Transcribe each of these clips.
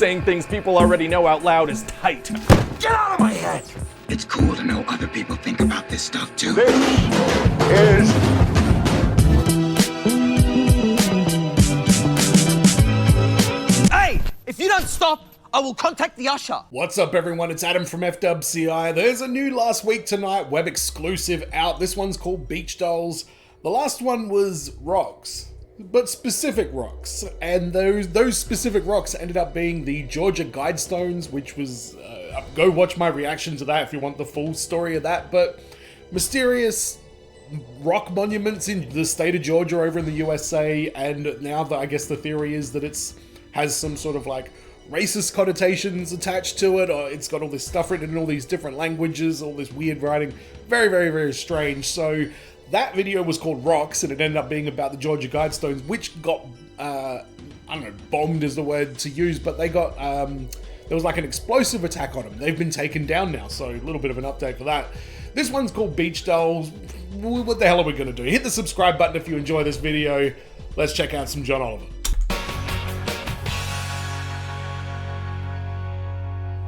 saying things people already know out loud is tight. Get out of my head! It's cool to know other people think about this stuff too. This is... Hey! If you don't stop, I will contact the usher. What's up, everyone? It's Adam from FWCI. There's a new Last Week Tonight web exclusive out. This one's called Beach Dolls. The last one was rocks, but specific rocks. And those specific rocks ended up being the Georgia Guidestones, which was... go watch my reaction to that if you want the full story of that. But mysterious rock monuments in the state of Georgia over in the USA. And now I guess the theory is that has some sort of like racist connotations attached to it, or it's got all this stuff written in all these different languages, all this weird writing. Very, very, very strange. So that video was called Rocks, and it ended up being about the Georgia Guidestones, which got, I don't know, bombed is the word to use, but they got, there was like an explosive attack on them. They've been taken down now, so a little bit of an update for that. This one's called Beach Dolls. What the hell are we going to do? Hit the subscribe button if you enjoy this video. Let's check out some John Oliver.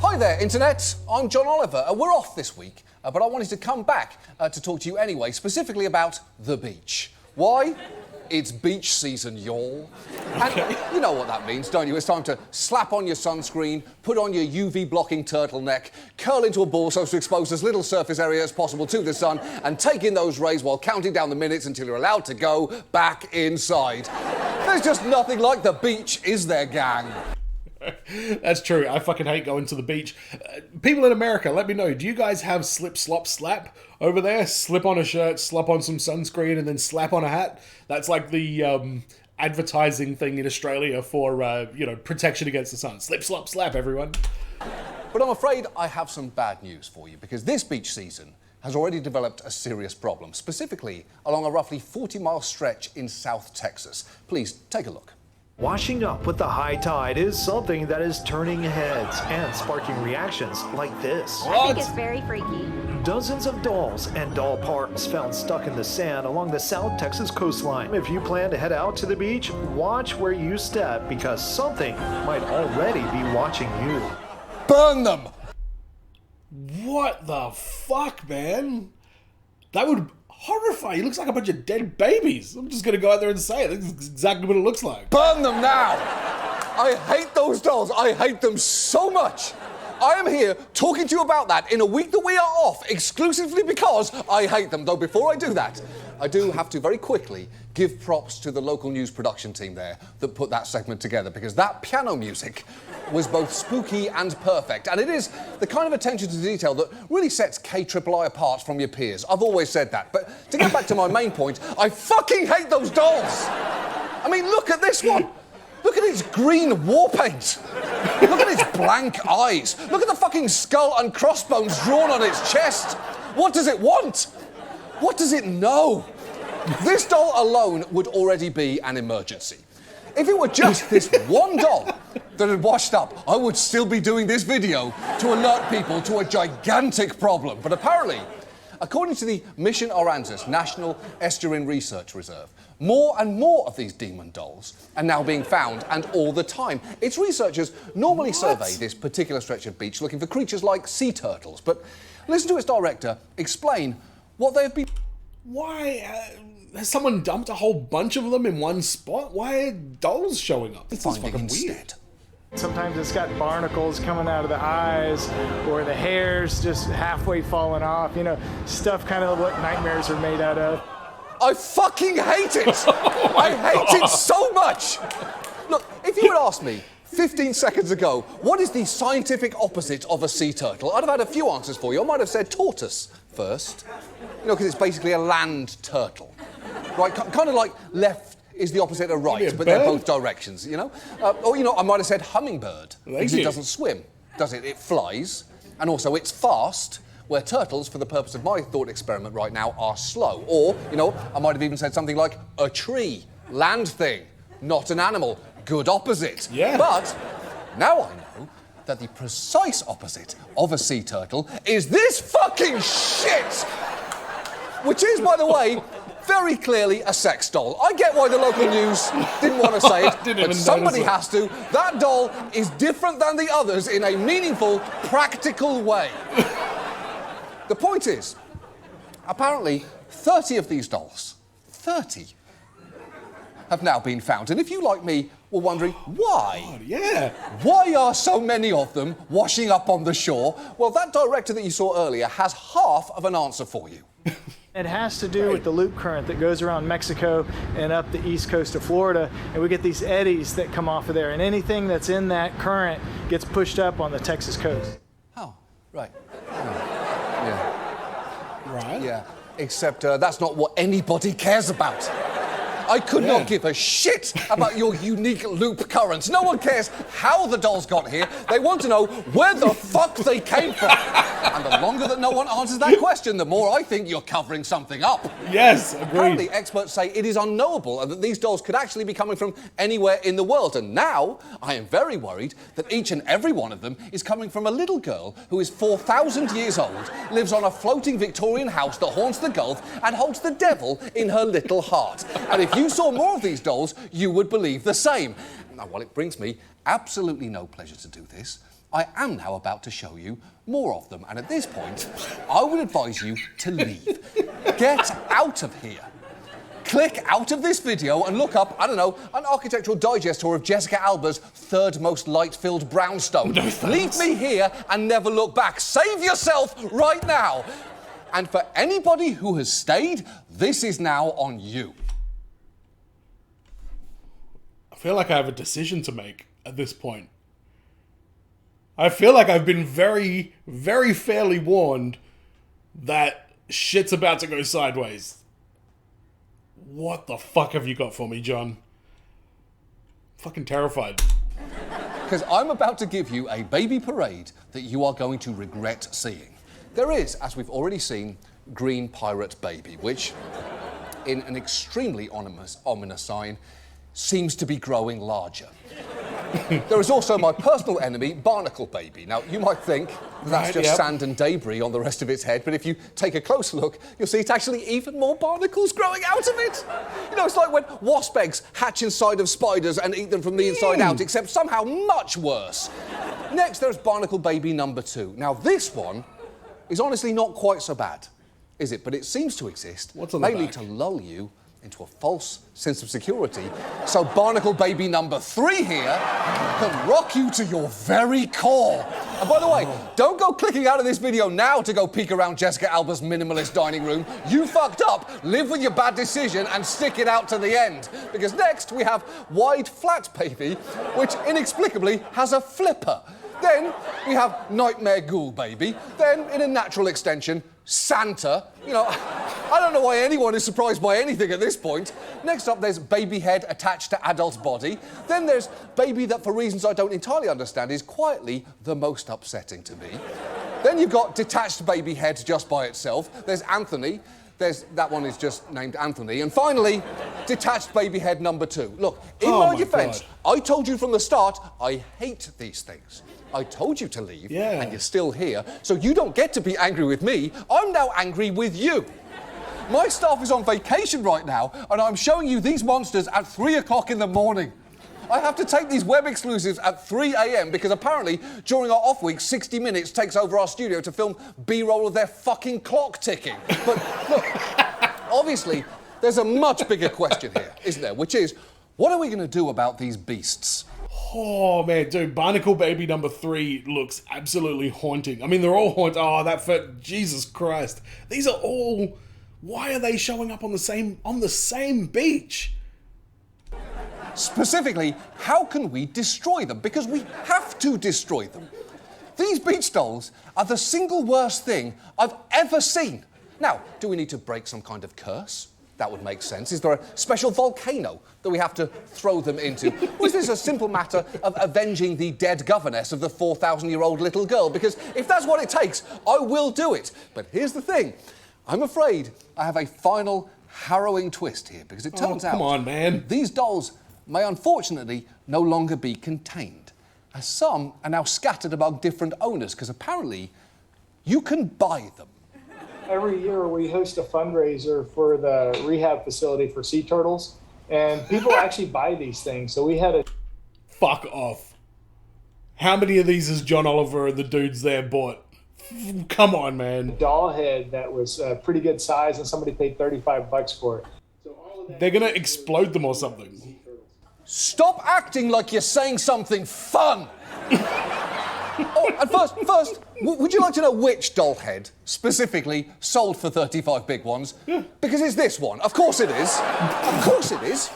Hi there, Internet. I'm John Oliver. We're off this week, but I wanted to come back to talk to you anyway, specifically about the beach. Why? It's beach season, y'all. And you know what that means, don't you? It's time to slap on your sunscreen, put on your UV-blocking turtleneck, curl into a ball so as to expose as little surface area as possible to the sun, and take in those rays while counting down the minutes until you're allowed to go back inside. There's just nothing like the beach, is there, gang? That's true. I fucking hate going to the beach. People in America, let me know. Do you guys have slip, slop, slap over there? Slip on a shirt, slap on some sunscreen, and then slap on a hat? That's like the advertising thing in Australia for, protection against the sun. Slip, slop, slap, everyone. But I'm afraid I have some bad news for you, because this beach season has already developed a serious problem, specifically along a roughly 40-mile stretch in South Texas. Please, take a look. Washing up with the high tide is something that is turning heads and sparking reactions like this. I think it's very freaky. Dozens of dolls and doll parts found stuck in the sand along the South Texas coastline. If you plan to head out to the beach, watch where you step because something might already be watching you. Burn them! What the fuck, man? That would horrify. He looks like a bunch of dead babies. I'm just gonna go out there and say it. That's exactly what it looks like. Burn them now! I hate those dolls. I hate them so much. I am here talking to you about that in a week that we are off exclusively because I hate them. Though before I do that, I do have to very quickly give props to the local news production team there that put that segment together, because that piano music was both spooky and perfect. And it is the kind of attention to detail that really sets KIII apart from your peers. I've always said that. But to get back to my main point, I fucking hate those dolls. I mean, look at this one. Look at its green war paint. Look at its blank eyes. Look at the fucking skull and crossbones drawn on its chest. What does it want? What does it know? This doll alone would already be an emergency. If it were just this one doll that had washed up, I would still be doing this video to alert people to a gigantic problem. But apparently, according to the Mission Aransas National Estuarine Research Reserve, more and more of these demon dolls are now being found, and all the time. Its researchers normally survey this particular stretch of beach looking for creatures like sea turtles, but listen to its director explain what they have been... Why? Has someone dumped a whole bunch of them in one spot? Why are dolls showing up? This is finding fucking instead. weird. Sometimes it's got barnacles coming out of the eyes, or the hair's just halfway falling off. You know, stuff kind of what nightmares are made out of. I fucking hate it! I hate it so much! Look, if you had asked me 15 seconds ago, what is the scientific opposite of a sea turtle? I'd have had a few answers for you. I might have said tortoise first. You know, because it's basically a land turtle. Right, kind of like left is the opposite of right, but they're both directions, you know? Or, you know, I might have said hummingbird, because it doesn't swim, does it? It flies, and also it's fast, where turtles, for the purpose of my thought experiment right now, are slow. Or, you know, I might have even said something like a tree, land thing, not an animal, good opposite. Yeah. But now I know that the precise opposite of a sea turtle is this fucking shit! Which is, by the way, very clearly a sex doll. I get why the local news didn't want to say it, but somebody has to. That doll is different than the others in a meaningful, practical way. The point is, apparently, 30 of these dolls, 30, have now been found. And if you, like me, were wondering why? Oh, yeah. Why are so many of them washing up on the shore? Well, that director that you saw earlier has half of an answer for you. It has to do with the loop current that goes around Mexico and up the east coast of Florida, and we get these eddies that come off of there, and anything that's in that current gets pushed up on the Texas coast. Oh, right. Yeah. Right. Yeah, except that's not what anybody cares about. I could not give a shit about your unique loop currents. No one cares how the dolls got here. They want to know where the fuck they came from. And the longer that no one answers that question, the more I think you're covering something up. Yes, agreed. Apparently, experts say it is unknowable and that these dolls could actually be coming from anywhere in the world. And now, I am very worried that each and every one of them is coming from a little girl who is 4,000 years old, lives on a floating Victorian house that haunts the Gulf, and holds the devil in her little heart. And if you saw more of these dolls, you would believe the same. Now, while it brings me absolutely no pleasure to do this, I am now about to show you more of them. And at this point, I would advise you to leave. Get out of here. Click out of this video and look up, I don't know, an Architectural Digest tour of Jessica Alba's third most light-filled brownstone. Leave me here and never look back. Save yourself right now. And for anybody who has stayed, this is now on you. I feel like I have a decision to make at this point. I feel like I've been very, very fairly warned that shit's about to go sideways. What the fuck have you got for me, John? Fucking terrified. Because I'm about to give you a baby parade that you are going to regret seeing. There is, as we've already seen, Green Pirate Baby, which, in an extremely ominous sign, seems to be growing larger. There is also my personal enemy, Barnacle Baby. Now, you might think that's just sand and debris on the rest of its head, but if you take a closer look, you'll see it's actually even more barnacles growing out of it. You know, it's like when wasp eggs hatch inside of spiders and eat them from the inside out, except somehow much worse. Next, there's Barnacle Baby number 2. Now, this one is honestly not quite so bad, is it? But it seems to exist mainly to lull you into a false sense of security. So Barnacle Baby number 3 here can rock you to your very core. And by the way, don't go clicking out of this video now to go peek around Jessica Alba's minimalist dining room. You fucked up, live with your bad decision and stick it out to the end. Because next we have Wide Flat Baby, which inexplicably has a flipper. Then we have Nightmare Ghoul Baby. Then, in a natural extension, Santa. You know, I don't know why anyone is surprised by anything at this point. Next up, there's Baby Head attached to adult body. Then there's Baby that, for reasons I don't entirely understand, is quietly the most upsetting to me. Then you've got Detached Baby Head just by itself. There's Anthony. That one is just named Anthony. And finally, Detached Baby Head number 2. Look, in my defense, I told you from the start, I hate these things. I told you to leave, and you're still here, so you don't get to be angry with me. I'm now angry with you. My staff is on vacation right now, and I'm showing you these monsters at 3 o'clock in the morning. I have to take these web exclusives at 3 a.m. because apparently, during our off week, 60 Minutes takes over our studio to film B-roll of their fucking clock ticking. But look, obviously, there's a much bigger question here, isn't there? Which is, what are we going to do about these beasts? Oh, man, dude, Barnacle Baby number 3 looks absolutely haunting. I mean, they're all haunting. Oh, that foot, Jesus Christ. These are all... Why are they showing up on the same beach? Specifically, how can we destroy them? Because we have to destroy them. These beach dolls are the single worst thing I've ever seen. Now, do we need to break some kind of curse? That would make sense. Is there a special volcano that we have to throw them into? Or is this a simple matter of avenging the dead governess of the 4,000-year-old little girl? Because if that's what it takes, I will do it. But here's the thing. I'm afraid I have a final harrowing twist here, because it turns out... come on, man. These dolls may unfortunately no longer be contained, as some are now scattered among different owners, because apparently you can buy them. every year we host a fundraiser for the rehab facility for sea turtles, and people actually buy these things. So we had a Fuck off. How many of these has John Oliver and the dudes there bought? Come on, man. doll head that was a pretty good size, and somebody paid $35 for it. They're gonna explode them or something. Stop acting like you're saying something fun. Oh, and first, would you like to know which doll head specifically sold for 35 big ones? Because it's this one. Of course it is. Of course it is.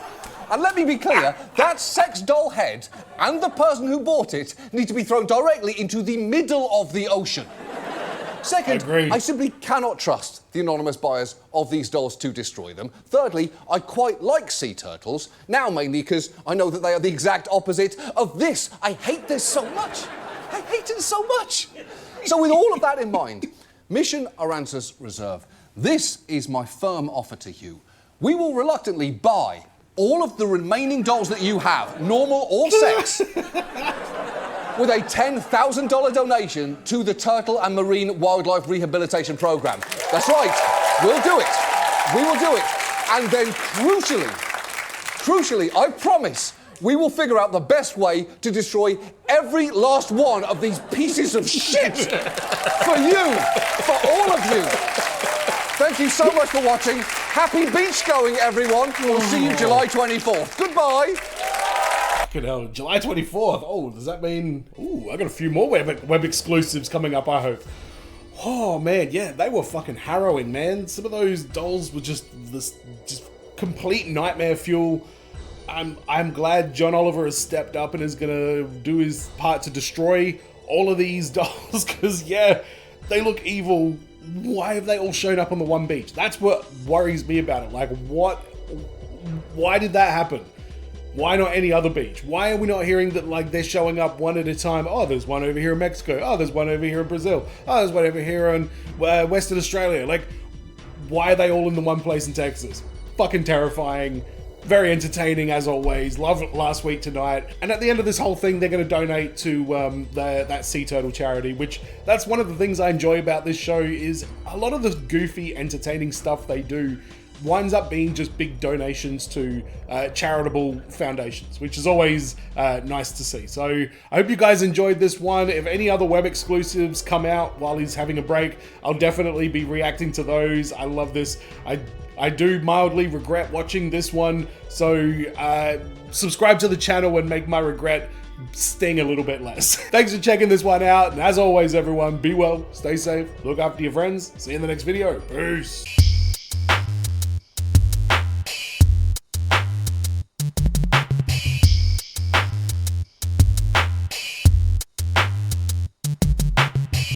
And let me be clear, that sex doll head and the person who bought it need to be thrown directly into the middle of the ocean. Second, Agreed. I simply cannot trust the anonymous buyers of these dolls to destroy them. Thirdly, I quite like sea turtles, now mainly because I know that they are the exact opposite of this. I hate this so much. I hate it so much. So with all of that in mind, Mission Aransas Reserve, this is my firm offer to you. We will reluctantly buy all of the remaining dolls that you have, normal or sex, with a $10,000 donation to the Turtle and Marine Wildlife Rehabilitation Program. That's right, we'll do it. We will do it. And then crucially, I promise, we will figure out the best way to destroy every last one of these pieces of shit. For you, for all of you. Thank you so much for watching. Happy beach going, everyone. We'll see you July 24th. Goodbye. Fucking hell, July 24th. Oh, does that mean... Ooh, I got a few more web exclusives coming up, I hope. Oh, man, yeah, they were fucking harrowing, man. Some of those dolls were just complete nightmare fuel. I'm glad John Oliver has stepped up and is gonna do his part to destroy all of these dolls, because, yeah, they look evil. Why have they all shown up on the one beach? That's what worries me about it. Like, why did that happen? Why not any other beach? Why are we not hearing that, like, they're showing up one at a time? Oh, there's one over here in Mexico. Oh, there's one over here in Brazil. Oh, there's one over here in Western Australia. Like, why are they all in the one place in Texas? Fucking terrifying. Very entertaining, as always. Love it last week tonight. And at the end of this whole thing, they're going to donate to that sea turtle charity, which that's one of the things I enjoy about this show is a lot of the goofy, entertaining stuff they do winds up being just big donations to charitable foundations, which is always nice to see. So I hope you guys enjoyed this one. If any other web exclusives come out while he's having a break, I'll definitely be reacting to those. I love this. I do mildly regret watching this one, so subscribe to the channel and make my regret sting a little bit less. Thanks for checking this one out, and as always, everyone, be well, stay safe, look after your friends, see you in the next video. Peace.